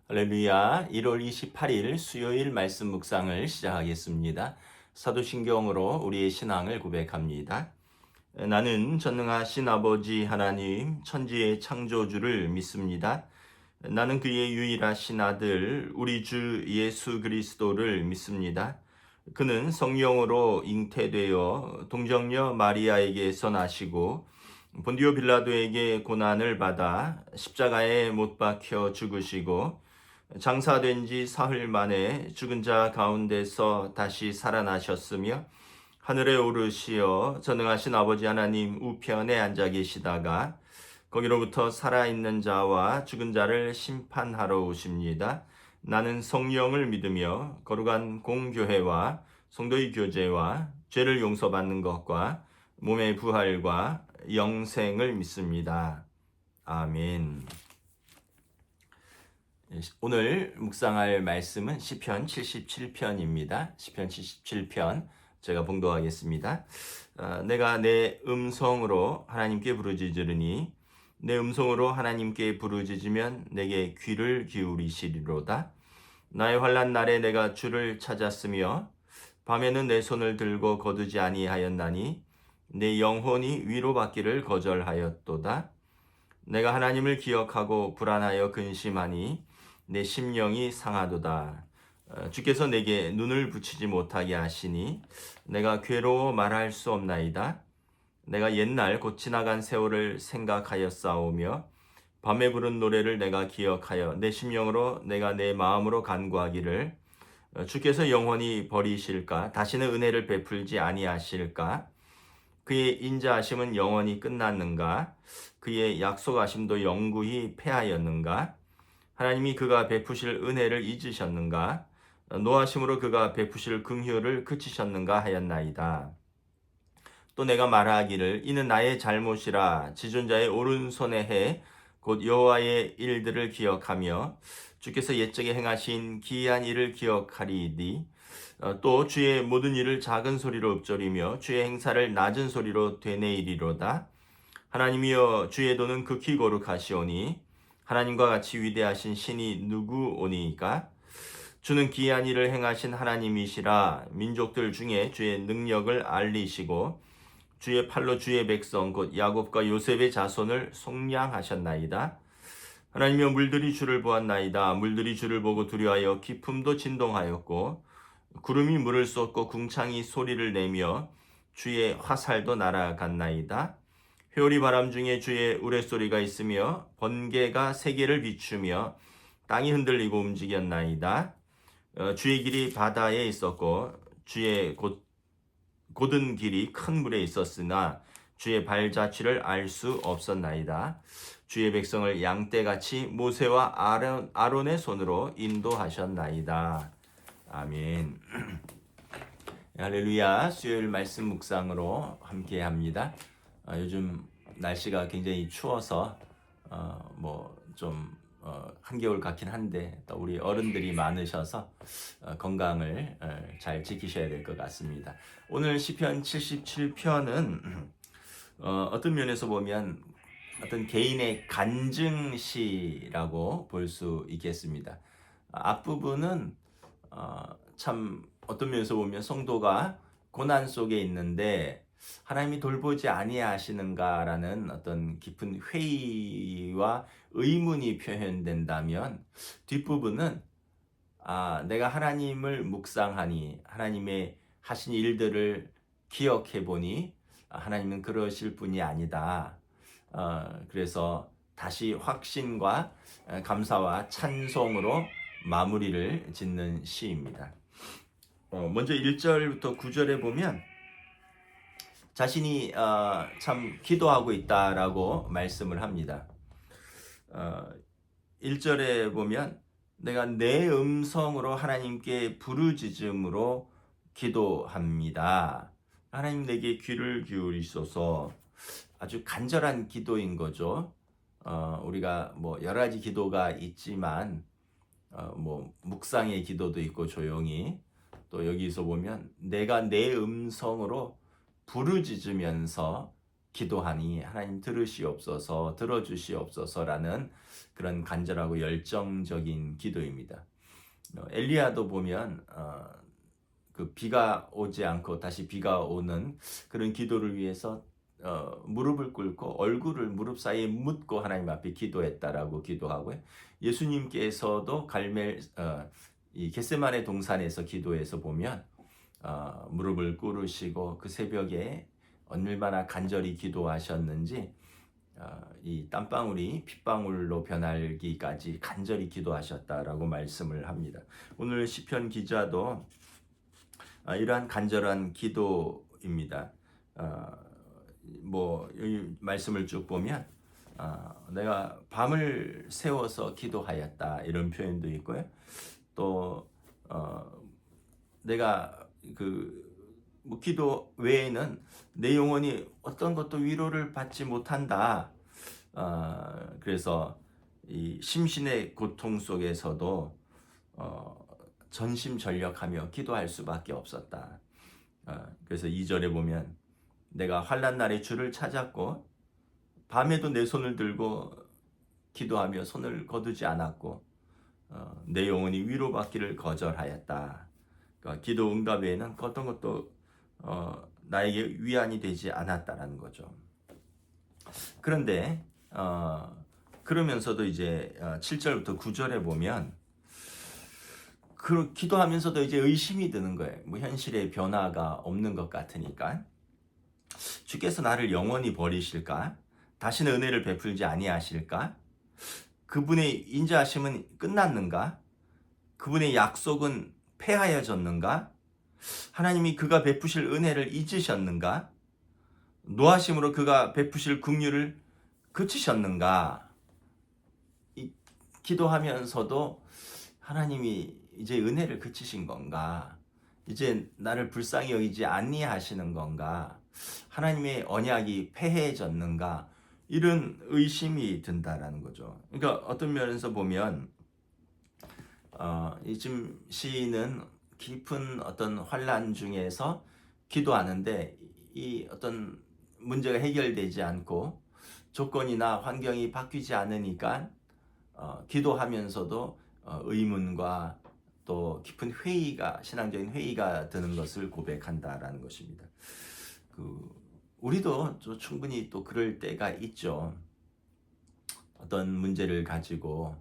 할렐루야. 1월 28일 수요일 말씀 묵상을 시작하겠습니다. 사도신경으로 우리의 신앙을 고백합니다. 나는 전능하신 아버지 하나님 천지의 창조주를 믿습니다. 나는 그의 유일하신 아들 우리 주 예수 그리스도를 믿습니다. 그는 성령으로 잉태되어 동정녀 마리아에게서 나시고 본디오 빌라도에게 고난을 받아 십자가에 못 박혀 죽으시고 장사된 지 사흘 만에 죽은 자 가운데서 다시 살아나셨으며 하늘에 오르시어 전능하신 아버지 하나님 우편에 앉아 계시다가 거기로부터 살아있는 자와 죽은 자를 심판하러 오십니다. 나는 성령을 믿으며 거룩한 공교회와 성도의 교제와 죄를 용서받는 것과 몸의 부활과 영생을 믿습니다. 아멘. 오늘 묵상할 말씀은 시편 77편입니다. 시편 77편 제가 봉독하겠습니다. 내가 내 음성으로 하나님께 부르짖으리니 내 음성으로 하나님께 부르짖으면 내게 귀를 기울이시리로다. 나의 환난 날에 내가 주를 찾았으며 밤에는 내 손을 들고 거두지 아니하였나니 내 영혼이 위로받기를 거절하였도다. 내가 하나님을 기억하고 불안하여 근심하니 내 심령이 상하도다. 주께서 내게 눈을 붙이지 못하게 하시니 내가 괴로워 말할 수 없나이다. 내가 옛날 곧 지나간 세월을 생각하였사오며 밤에 부른 노래를 내가 기억하여 내 심령으로 내가 내 마음으로 간구하기를 주께서 영원히 버리실까? 다시는 은혜를 베풀지 아니하실까? 그의 인자하심은 영원히 끝났는가? 그의 약속하심도 영구히 패하였는가? 하나님이 그가 베푸실 은혜를 잊으셨는가? 노하심으로 그가 베푸실 긍휼을 그치셨는가 하였나이다. 또 내가 말하기를 이는 나의 잘못이라 지존자의 오른손에 해 곧 여호와의 일들을 기억하며 주께서 옛적에 행하신 기이한 일을 기억하리이디. 또 주의 모든 일을 작은 소리로 읊조리며 주의 행사를 낮은 소리로 되뇌이리로다. 하나님이여 주의 도는 극히 거룩하시오니 하나님과 같이 위대하신 신이 누구오니까? 주는 기이한 일을 행하신 하나님이시라. 민족들 중에 주의 능력을 알리시고 주의 팔로 주의 백성 곧 야곱과 요셉의 자손을 속량하셨나이다. 하나님이여 물들이 주를 보았나이다. 물들이 주를 보고 두려워하여 깊음도 진동하였고 구름이 물을 쏟고 궁창이 소리를 내며 주의 화살도 날아갔나이다. 회오리 바람 중에 주의 우레소리가 있으며 번개가 세계를 비추며 땅이 흔들리고 움직였나이다. 주의 길이 바다에 있었고 주의 곧은 길이 큰 물에 있었으나 주의 발자취를 알 수 없었나이다. 주의 백성을 양떼같이 모세와 아론의 손으로 인도하셨나이다. 아멘. 할렐루야. 수요일 말씀 묵상으로 함께 합니다. 요즘 날씨가 굉장히 추워서 좀 한겨울 같긴 한데 또 우리 어른들이 많으셔서 건강을 잘 지키셔야 될 것 같습니다. 오늘 시편 77편은 어떤 면에서 보면 어떤 개인의 간증시라고 볼 수 있겠습니다. 앞부분은 참 어떤 면에서 보면 성도가 고난 속에 있는데 하나님이 돌보지 아니하시는가라는 어떤 깊은 회의와 의문이 표현된다면, 뒷부분은 내가 하나님을 묵상하니 하나님의 하신 일들을 기억해 보니 하나님은 그러실 분이 아니다. 그래서 다시 확신과 감사와 찬송으로 마무리를 짓는 시입니다. 먼저 1절부터 9절에 보면 자신이 참 기도하고 있다라고 말씀을 합니다. 1절에 보면 내가 내 음성으로 하나님께 부르짖음으로 기도합니다. 하나님 내게 귀를 기울이소서. 아주 간절한 기도인 거죠. 우리가 여러 가지 기도가 있지만 묵상의 기도도 있고 조용히, 또 여기서 보면 내가 내 음성으로 부르짖으면서 기도하니 하나님 들으시옵소서, 들어주시옵소서라는 그런 간절하고 열정적인 기도입니다. 엘리야도 보면 그 비가 오지 않고 다시 비가 오는 그런 기도를 위해서 무릎을 꿇고 얼굴을 무릎 사이에 묻고 하나님 앞에 기도했다라고 기도하고요. 예수님께서도 이 겟세마네 동산에서 기도해서 보면 무릎을 꿇으시고 그 새벽에 얼마나 간절히 기도하셨는지 이 땀방울이 핏방울로 변하기까지 간절히 기도하셨다라고 말씀을 합니다. 오늘 시편 기자도 이러한 간절한 기도입니다. 뭐 이 말씀을 쭉 보면 내가 밤을 새워서 기도하였다 이런 표현도 있고요. 또 내가 뭐 기도 외에는 내 영혼이 어떤 것도 위로를 받지 못한다. 그래서 이 심신의 고통 속에서도 전심전력하며 기도할 수밖에 없었다. 그래서 2절에 보면 내가 환난 날에 주를 찾았고 밤에도 내 손을 들고 기도하며 손을 거두지 않았고 내 영혼이 위로받기를 거절하였다. 그러니까 기도 응답 외에는 어떤 것도 나에게 위안이 되지 않았다라는 거죠. 그런데 그러면서도 이제 7절부터 9절에 보면 기도하면서도 이제 의심이 드는 거예요. 뭐 현실의 변화가 없는 것 같으니까 주께서 나를 영원히 버리실까? 다시는 은혜를 베풀지 아니하실까? 그분의 인자하심은 끝났는가? 그분의 약속은 폐하여졌는가? 하나님이 그가 베푸실 은혜를 잊으셨는가? 노하심으로 그가 베푸실 긍휼을 그치셨는가? 기도하면서도 하나님이 이제 은혜를 그치신 건가? 이제 나를 불쌍히 여기지 아니하시는 건가? 하나님의 언약이 폐해졌는가? 이런 의심이 든다라는 거죠. 그러니까 어떤 면에서 보면 지금 시인은 깊은 어떤 환난 중에서 기도하는데 이 어떤 문제가 해결되지 않고 조건이나 환경이 바뀌지 않으니까 기도하면서도 의문과 또 깊은 신앙적인 회의가 드는 것을 고백한다라는 것입니다. 우리도 충분히 또 그럴 때가 있죠. 어떤 문제를 가지고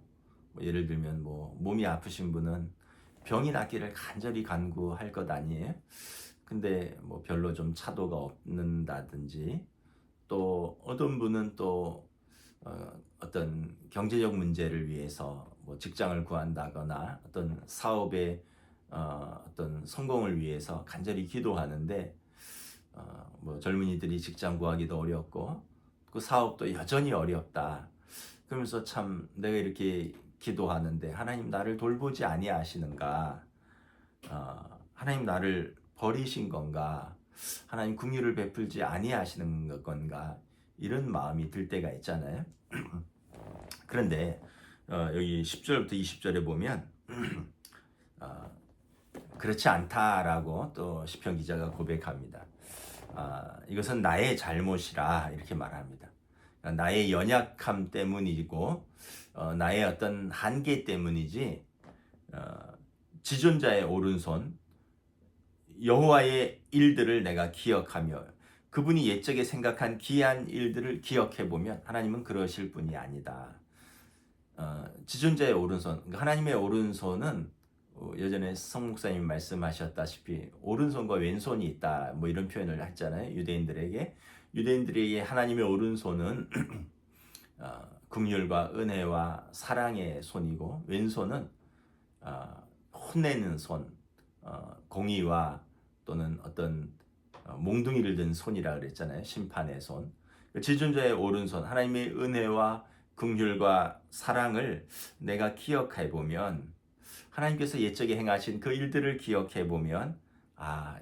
예를 들면 몸이 아프신 분은 병이 낫기를 간절히 간구할 것 아니에요? 근데 별로 좀 차도가 없는다든지 또 어떤 분은 또 어떤 경제적 문제를 위해서 직장을 구한다거나 어떤 사업의 어떤 성공을 위해서 간절히 기도하는데 젊은이들이 직장 구하기도 어렵고 그 사업도 여전히 어렵다. 그러면서 참 내가 이렇게 기도하는데 하나님 나를 돌보지 아니하시는가? 하나님 나를 버리신 건가? 하나님 긍휼을 베풀지 아니하시는 건가? 이런 마음이 들 때가 있잖아요. 그런데 여기 10절부터 20절에 보면 그렇지 않다라고 또 시편 기자가 고백합니다. 이것은 나의 잘못이라 이렇게 말합니다. 나의 연약함 때문이고 나의 어떤 한계 때문이지 지존자의 오른손 여호와의 일들을 내가 기억하며 그분이 옛적에 생각한 기이한 일들을 기억해보면 하나님은 그러실 분이 아니다. 지존자의 오른손, 하나님의 오른손은 예전에 성 목사님이 말씀하셨다시피 오른손과 왼손이 있다 이런 표현을 했잖아요. 유대인들에게 하나님의 오른손은 긍휼과 은혜와 사랑의 손이고 왼손은 혼내는 손, 공의와 또는 어떤 몽둥이를 든 손이라 그랬잖아요. 심판의 손. 지존자의 오른손, 하나님의 은혜와 긍휼과 사랑을 내가 기억해 보면 하나님께서 옛적에 행하신 그 일들을 기억해 보면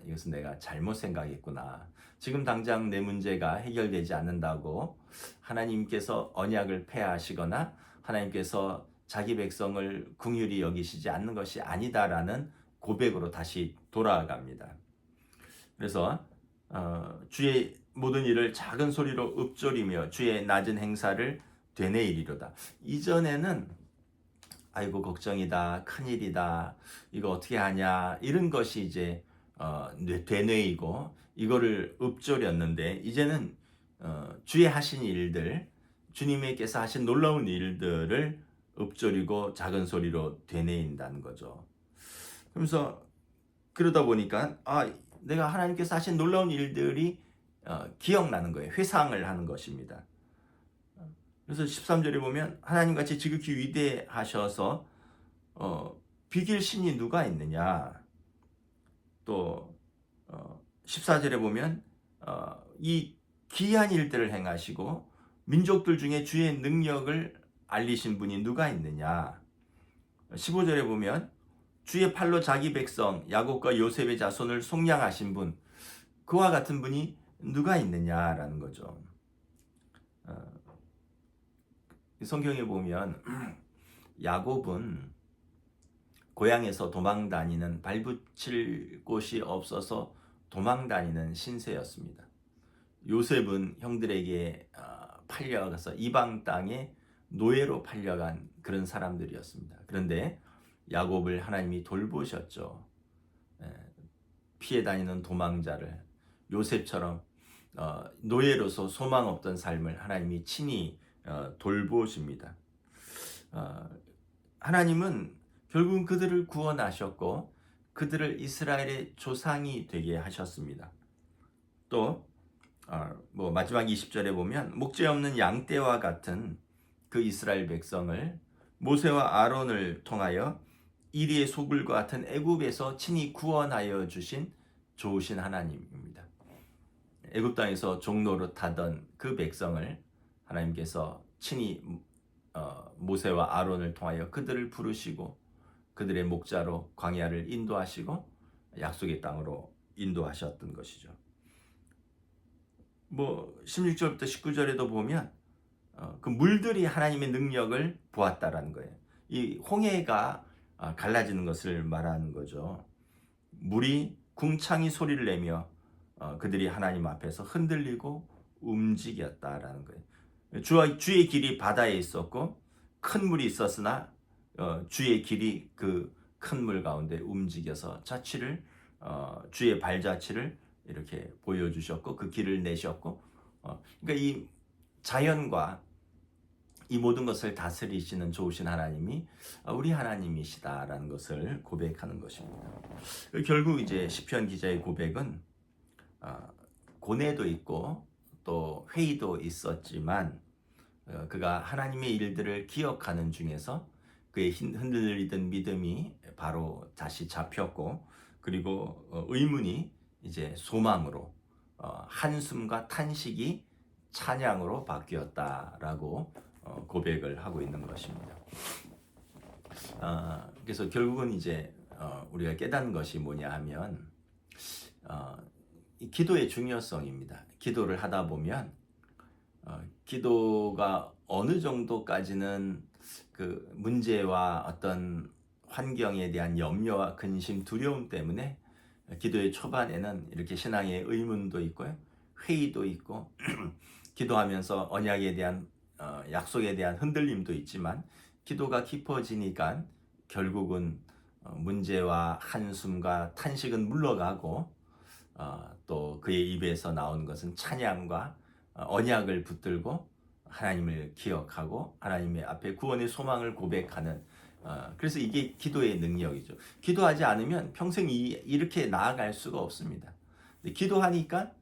이것은 내가 잘못 생각했구나. 지금 당장 내 문제가 해결되지 않는다고 하나님께서 언약을 폐하시거나 하나님께서 자기 백성을 긍휼히 여기시지 않는 것이 아니다라는 고백으로 다시 돌아갑니다. 그래서 주의 모든 일을 작은 소리로 읊조리며 주의 낮은 행사를 되뇌이리로다. 이전에는 아이고 걱정이다, 큰일이다, 이거 어떻게 하냐, 이런 것이 이제 되뇌이고 이거를 읊조렸는데, 이제는 주의 하신 일들, 주님께서 하신 놀라운 일들을 읊조리고 작은 소리로 되뇌인다는 거죠. 그러면서 그러다 보니까 내가 하나님께서 하신 놀라운 일들이 기억나는 거예요. 회상을 하는 것입니다. 그래서 13절에 보면 하나님같이 지극히 위대하셔서 비길 신이 누가 있느냐. 또 14절에 보면 이 기이한 일들을 행하시고 민족들 중에 주의 능력을 알리신 분이 누가 있느냐. 15절에 보면 주의 팔로 자기 백성 야곱과 요셉의 자손을 속량하신 분, 그와 같은 분이 누가 있느냐라는 거죠. 성경에 보면 야곱은 고향에서 도망 다니는, 발붙일 곳이 없어서 도망 다니는 신세였습니다. 요셉은 형들에게 팔려가서 이방 땅에 노예로 팔려간 그런 사람들이었습니다. 그런데 야곱을 하나님이 돌보셨죠. 피해 다니는 도망자를 요셉처럼 노예로서 소망 없던 삶을 하나님이 친히 돌보십니다. 하나님은 결국은 그들을 구원하셨고 그들을 이스라엘의 조상이 되게 하셨습니다. 또 마지막 20절에 보면 목재 없는 양떼와 같은 그 이스라엘 백성을 모세와 아론을 통하여 이리의 소굴과 같은 애굽에서 친히 구원하여 주신 좋으신 하나님입니다. 애굽 땅에서 종노릇하던 그 백성을 하나님께서 친히 모세와 아론을 통하여 그들을 부르시고 그들의 목자로 광야를 인도하시고 약속의 땅으로 인도하셨던 것이죠. 16절부터 19절에도 보면 그 물들이 하나님의 능력을 보았다라는 거예요. 이 홍해가 갈라지는 것을 말하는 거죠. 물이 궁창이 소리를 내며 그들이 하나님 앞에서 흔들리고 움직였다라는 거예요. 주의 길이 바다에 있었고 큰 물이 있었으나 주의 길이 그 큰 물 가운데 움직여서 주의 발자취를 이렇게 보여주셨고 그 길을 내셨고, 그러니까 이 자연과 이 모든 것을 다스리시는 좋으신 하나님이 우리 하나님이시다라는 것을 고백하는 것입니다. 결국 이제 시편 기자의 고백은 고뇌도 있고 또 회의도 있었지만 그가 하나님의 일들을 기억하는 중에서 그의 흔들리던 믿음이 바로 다시 잡혔고, 그리고 의문이 이제 소망으로, 한숨과 탄식이 찬양으로 바뀌었다라고 고백을 하고 있는 것입니다. 그래서 결국은 이제 우리가 깨닫는 것이 뭐냐 하면 기도의 중요성입니다. 기도를 하다 보면 기도가 어느 정도까지는 그 문제와 어떤 환경에 대한 염려와 근심, 두려움 때문에 기도의 초반에는 이렇게 신앙의 의문도 있고요, 회의도 있고 기도하면서 언약에 대한 약속에 대한 흔들림도 있지만 기도가 깊어지니까 결국은 문제와 한숨과 탄식은 물러가고 또 그의 입에서 나오는 것은 찬양과 언약을 붙들고 하나님을 기억하고 하나님의 앞에 구원의 소망을 고백하는, 그래서 이게 기도의 능력이죠. 기도하지 않으면 평생 이렇게 나아갈 수가 없습니다. 기도하니까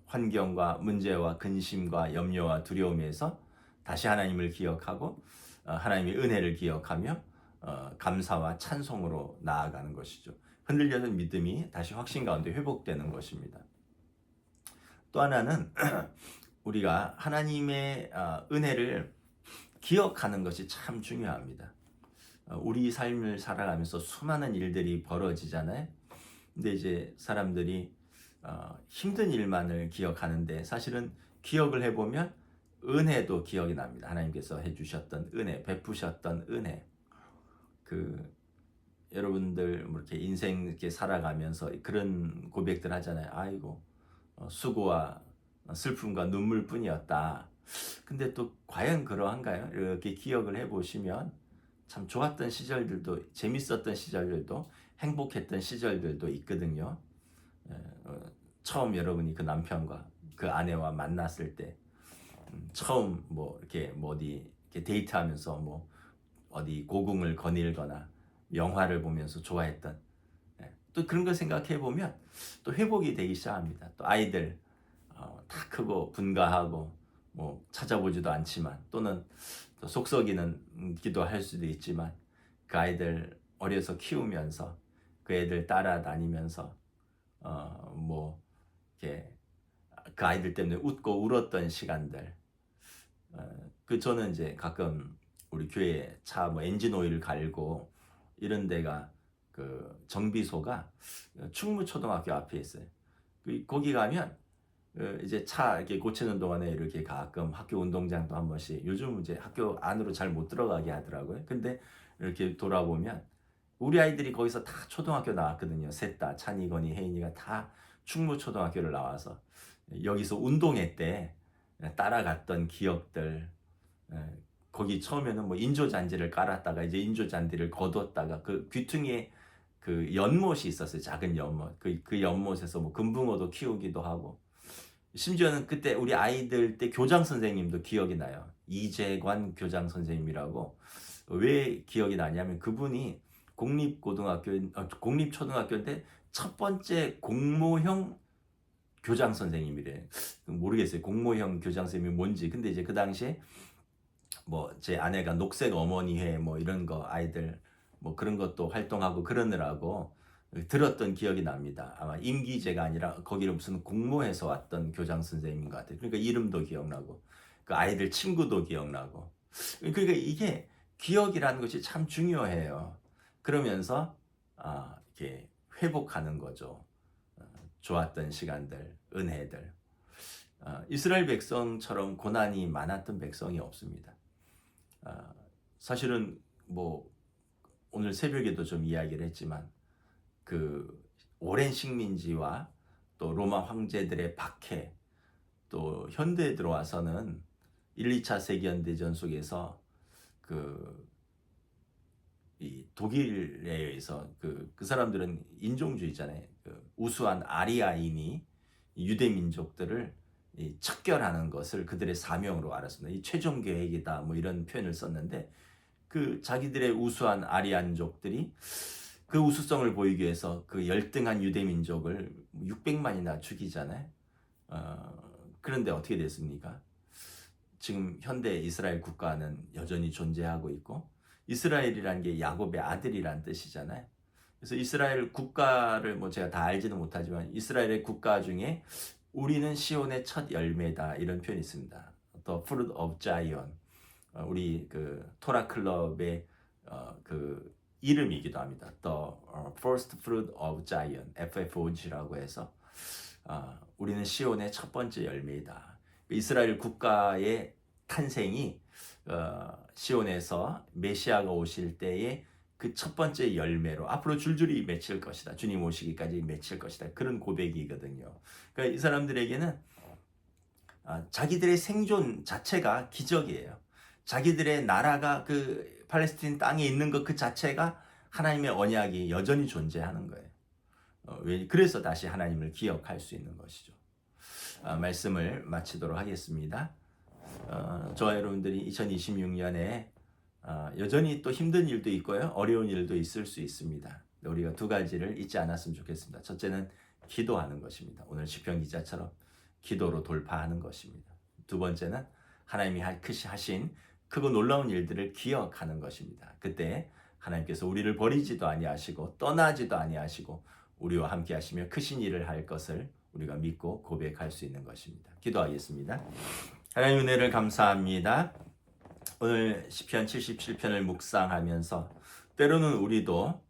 환경과 문제와 근심과 염려와 두려움에서 다시 하나님을 기억하고 하나님의 은혜를 기억하며 감사와 찬송으로 나아가는 것이죠. 흔들렸던 믿음이 다시 확신 가운데 회복되는 것입니다. 또 하나는 우리가 하나님의 은혜를 기억하는 것이 참 중요합니다. 우리 삶을 살아가면서 수많은 일들이 벌어지잖아요. 근데 이제 사람들이 힘든 일만을 기억하는데 사실은 기억을 해보면 은혜도 기억이 납니다. 하나님께서 해주셨던 은혜, 베푸셨던 은혜. 여러분들 이렇게 인생 이렇게 살아가면서 그런 고백들 하잖아요. 아이고 수고와 슬픔과 눈물뿐이었다. 근데 또 과연 그러한가요? 이렇게 기억을 해보시면 참 좋았던 시절들도, 재밌었던 시절들도, 행복했던 시절들도 있거든요. 예, 처음 여러분이 그 남편과 그 아내와 만났을 때, 처음 뭐 이렇게 뭐 어디 이렇게 데이트하면서 뭐 어디 고궁을 거닐거나 영화를 보면서 좋아했던, 또 그런 걸 생각해 보면 또 회복이 되기 시작합니다. 또 아이들 다 크고 분가하고 뭐 찾아보지도 않지만, 또는 또 속썩이는 기도할 수도 있지만, 그 아이들 어려서 키우면서 그 애들 따라다니면서 뭐 이렇게 그 아이들 때문에 웃고 울었던 시간들, 저는 이제 가끔 우리 교회 차 뭐 엔진 오일 갈고 이런 데가 그 정비소가 충무초등학교 앞에 있어요. 거기 가면 이제 차 이렇게 고치는 동안에 이렇게 가끔 학교 운동장도 한 번씩, 요즘 이제 학교 안으로 잘 못 들어가게 하더라고요. 근데 이렇게 돌아보면 우리 아이들이 거기서 다 초등학교 나왔거든요. 셋 다, 찬이건이 혜인이가 다 충무초등학교를 나와서 여기서 운동회 때 따라갔던 기억들, 거기 처음에는 뭐 인조잔디를 깔았다가 이제 인조잔디를 거뒀다가 그 귀퉁이에 그 연못이 있었어요. 작은 연못. 그 연못에서 뭐 금붕어도 키우기도 하고, 심지어는 그때 우리 아이들 때 교장 선생님도 기억이 나요. 이재관 교장 선생님이라고. 왜 기억이 나냐면 그분이 공립초등학교인데 첫 번째 공모형 교장 선생님이래. 모르겠어요. 공모형 교장 선생님이 뭔지. 근데 이제 그 당시에 뭐 제 아내가 녹색 어머니회 뭐 이런 거 아이들 뭐 그런 것도 활동하고 그러느라고 들었던 기억이 납니다. 아마 임기제가 아니라 거기를 무슨 공모해서 왔던 교장 선생님인 것 같아요. 그러니까 이름도 기억나고 그 아이들 친구도 기억나고. 그러니까 이게 기억이라는 것이 참 중요해요. 그러면서 이렇게 회복하는 거죠. 좋았던 시간들, 은혜들. 이스라엘 백성처럼 고난이 많았던 백성이 없습니다. 사실은 뭐 오늘 새벽에도 좀 이야기를 했지만, 그 오랜 식민지와 또 로마 황제들의 박해, 또 현대에 들어와서는 1, 2차 세계대전 속에서 이 독일에 의해서 그 사람들은 인종주의잖아요. 그 우수한 아리아인이 유대 민족들을 척결하는 것을 그들의 사명으로 알았습니다. 이 최종 계획이다 뭐 이런 표현을 썼는데, 그 자기들의 우수한 아리안족들이 그 우수성을 보이기 위해서 그 열등한 유대 민족을 600만이나 죽이잖아요. 그런데 어떻게 됐습니까? 지금 현대 이스라엘 국가는 여전히 존재하고 있고, 이스라엘이라는 게 야곱의 아들이란 뜻이잖아요. 그래서 이스라엘 국가를 뭐 제가 다 알지는 못하지만, 이스라엘의 국가 중에 우리는 시온의 첫 열매다 이런 표현이 있습니다. The fruit of Zion. 우리 그 토라 클럽의 그 이름이기도 합니다. The First Fruit of Zion, FFOG라고 해서 우리는 시온의 첫 번째 열매이다. 이스라엘 국가의 탄생이 시온에서 메시아가 오실 때의 그 첫 번째 열매로 앞으로 줄줄이 맺힐 것이다. 주님 오시기까지 맺힐 것이다. 그런 고백이거든요. 그러니까 이 사람들에게는 자기들의 생존 자체가 기적이에요. 자기들의 나라가 그 팔레스틴 땅에 있는 것 그 자체가 하나님의 언약이 여전히 존재하는 거예요. 그래서 다시 하나님을 기억할 수 있는 것이죠. 말씀을 마치도록 하겠습니다. 저와 여러분들이 2026년에 여전히 또 힘든 일도 있고요. 어려운 일도 있을 수 있습니다. 우리가 두 가지를 잊지 않았으면 좋겠습니다. 첫째는 기도하는 것입니다. 오늘 시편 기자처럼 기도로 돌파하는 것입니다. 두 번째는 하나님이 하신 크고 놀라운 일들을 기억하는 것입니다. 그때 하나님께서 우리를 버리지도 아니하시고 떠나지도 아니하시고 우리와 함께 하시며 크신 일을 할 것을 우리가 믿고 고백할 수 있는 것입니다. 기도하겠습니다. 하나님 은혜를 감사합니다. 오늘 시편 77편을 묵상하면서 때로는 우리도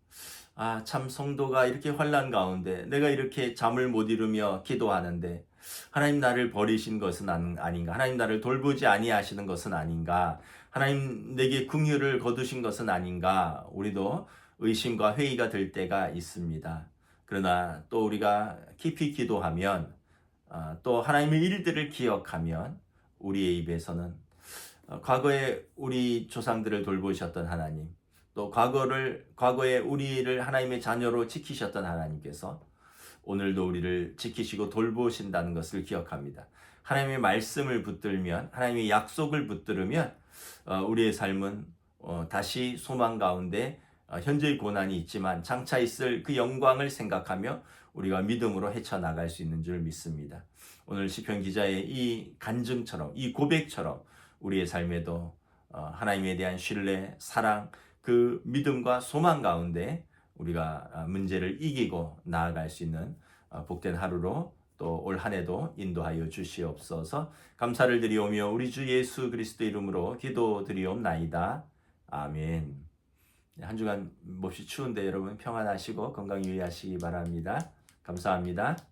참 성도가 이렇게 환난 가운데 내가 이렇게 잠을 못 이루며 기도하는데 하나님 나를 버리신 것은 아닌가? 하나님 나를 돌보지 아니하시는 것은 아닌가? 하나님 내게 긍휼을 거두신 것은 아닌가? 우리도 의심과 회의가 될 때가 있습니다. 그러나 또 우리가 깊이 기도하면 또 하나님의 일들을 기억하면 우리의 입에서는 과거에 우리 조상들을 돌보셨던 하나님, 또 과거에 우리를 하나님의 자녀로 지키셨던 하나님께서 오늘도 우리를 지키시고 돌보신다는 것을 기억합니다. 하나님의 말씀을 붙들면, 하나님의 약속을 붙들으면 우리의 삶은 다시 소망 가운데 현재의 고난이 있지만 장차 있을 그 영광을 생각하며 우리가 믿음으로 헤쳐나갈 수 있는 줄 믿습니다. 오늘 시편 기자의 이 간증처럼, 이 고백처럼 우리의 삶에도 하나님에 대한 신뢰, 사랑, 그 믿음과 소망 가운데 우리가 문제를 이기고 나아갈 수 있는 복된 하루로 또 올 한 해도 인도하여 주시옵소서. 감사를 드리오며 우리 주 예수 그리스도 이름으로 기도드리옵나이다. 아멘. 한 주간 몹시 추운데 여러분 평안하시고 건강 유의하시기 바랍니다. 감사합니다.